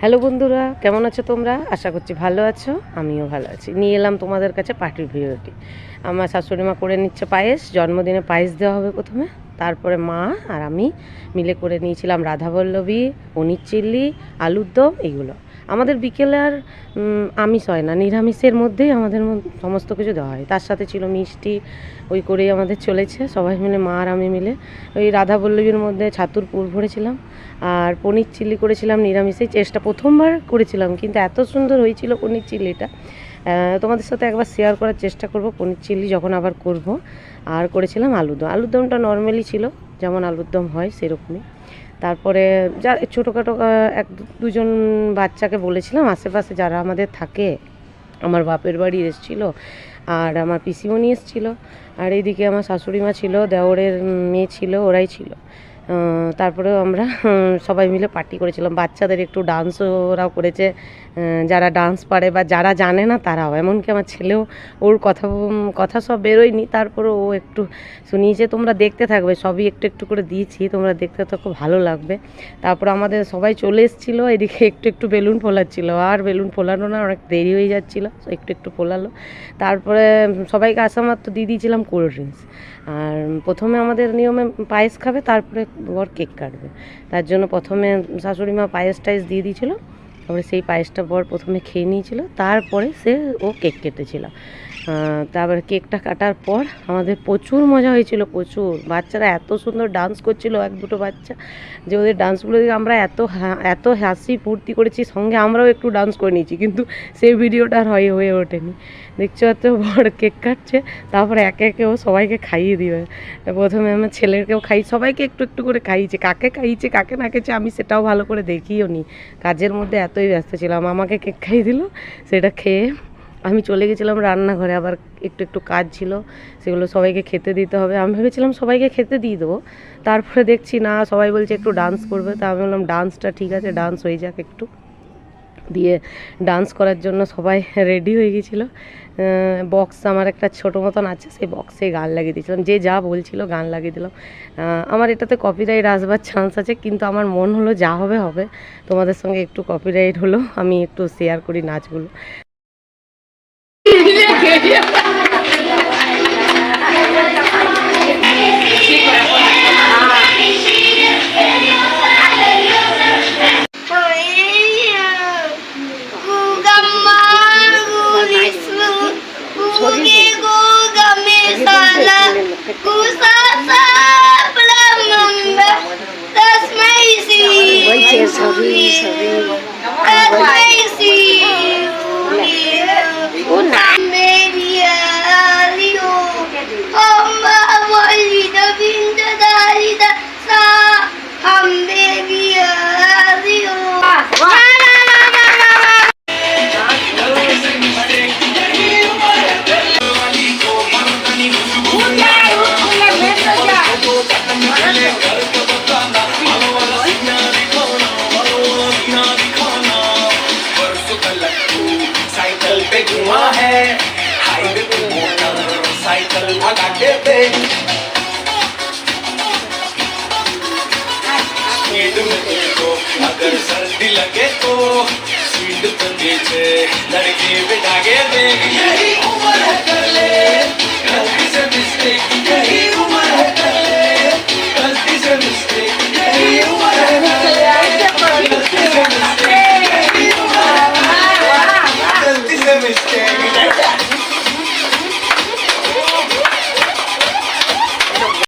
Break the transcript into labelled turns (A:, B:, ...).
A: Hello বন্ধুরা, কেমন আছো তোমরা? আশা করছি ভালো আছো, আমিও ভালো আছি। নিয়ে এলাম তোমাদের কাছে পার্টির ভিডিওটি। আমার শাশুড়ি মা করে নিচ্ছে পায়েস, জন্মদিনে পায়েস দেওয়া হবে প্রথমে, তারপরে মা আর আমি মিলে করে নিয়েছিলাম রাধাবল্লভী, পনির চিল্লি, আলুর দম, এগুলো। আমাদের বিকেলে আর আমিষ হয় না, নিরামিষের মধ্যেই আমাদের সমস্ত কিছু দেওয়া হয়। তার সাথে ছিল মিষ্টি, ওই করেই আমাদের চলেছে সবাই মিলে, মা আর আমি মিলে। ওই রাধাবল্লভীর মধ্যে ছাতুর পুর ভরেছিলাম আর পনির চিল্লি করেছিলাম নিরামিষেই। চেষ্টা প্রথমবার করেছিলাম, কিন্তু এত সুন্দর হয়েছিল পনির চিল্লিটা, তোমাদের সাথে একবার শেয়ার করার চেষ্টা করব পনির চিল্লি যখন আবার করব। আর করেছিলাম আলুর দম। আলুর দমটা নর্মালি ছিল, যেমন আলুর দম হয় সেরকমই। তারপরে যা ছোটোখাটো এক দুজন বাচ্চাকে বলেছিলাম, আশেপাশে যারা আমাদের থাকে, আমার বাপের বাড়ি এসেছিলো, আর আমার পিসিমণি এসেছিলো, আর এইদিকে আমার শাশুড়ি মা ছিল, দেওরের মেয়ে ছিল, ওরাই ছিল। তারপরেও আমরা সবাই মিলে পার্টি করেছিলাম। বাচ্চাদের একটু ডান্সও ওরাও করেছে, যারা ডান্স পারে বা যারা জানে না তারাও। এমনকি আমার ছেলেও, ওর কথা সব বেরোয়নি, তারপরেও ও একটু শুনিয়েছে। তোমরা দেখতে থাকবে, সবই একটু একটু করে দিয়েছি, তোমরা দেখতে তো খুব ভালো লাগবে। তারপর আমাদের সবাই চলে এসেছিলো, এদিকে একটু একটু বেলুন ফোলাচ্ছিল, আর বেলুন ফোলানো না, অনেক দেরি হয়ে যাচ্ছিলো, একটু একটু ফোলালো। তারপরে সবাইকে আসা মাত্র দিয়ে দিয়েছিলাম কোল্ড ড্রিঙ্কস। আর প্রথমে আমাদের নিয়মে পায়েস খাবে, তারপরে বর কেক কাটবে। তার জন্য প্রথমে শাশুড়ি মা পায়েস টায়েস দিয়ে দিয়েছিলো, তারপরে সেই পায়েসটা বর প্রথমে খেয়ে নিয়েছিল, তারপরে ও কেক কেটেছিল। তারপরে কেকটা কাটার পর আমাদের প্রচুর মজা হয়েছিল, প্রচুর। বাচ্চারা এত সুন্দর ডান্স করছিল, এক দুটো বাচ্চা, যে ওদের ডান্সগুলো দেখে আমরা এত হাসি ফুর্তি করেছি, সঙ্গে আমরাও একটু ডান্স করে নিয়েছি, কিন্তু সেই ভিডিওটা আর হয়ে ওঠেনি। দেখছো এত বড় কেক কাটছে, তারপরে একে একে ও সবাইকে খাইয়ে দিবে। প্রথমে আমার ছেলেকেও সবাইকে একটু একটু করে খাইয়েছে। কাকে খাইয়েছে কাকে না খেয়েছে আমি সেটাও ভালো করে দেখিও নি, কাজের মধ্যে এতই ব্যস্ত ছিলাম। আমাকে কেক খাইয়ে দিল, সেটা খেয়ে আমি চলে গেছিলাম রান্নাঘরে। আবার একটু একটু কাজ ছিল, সেগুলো সবাইকে খেতে দিতে হবে। আমি ভেবেছিলাম সবাইকে খেতে দিয়ে দেবো, তারপরে দেখছি না, সবাই বলছে একটু ডান্স করবে। তা আমি বললাম ডান্সটা ঠিক আছে, ডান্স হয়ে যাক একটু। দিয়ে ডান্স করার জন্য সবাই রেডি হয়ে গেছিলো। বক্স আমার একটা ছোটো মতন আছে, সেই বক্সে গান লাগিয়ে দিয়েছিলাম, যে যা বলছিল গান লাগিয়ে দিলাম। আমার এটাতে কপিরাইট আসবার চান্স আছে, কিন্তু আমার মন হলো যা হবে হবে, তোমাদের সঙ্গে একটু কপিরাইট হলো, আমি একটু শেয়ার করি নাচগুলো।
B: अगर सर्दी लगे तो स्वीट तो नीचे लड़के बिठागे देगी, यही उम्र है कर ले गलती से मिस्टेक, यही उम्र है कर ले गलती से मिस्टेक, यही उम्र है कर ले गलती से मिस्टेक, यही उम्र है गलती से मिस्टेक।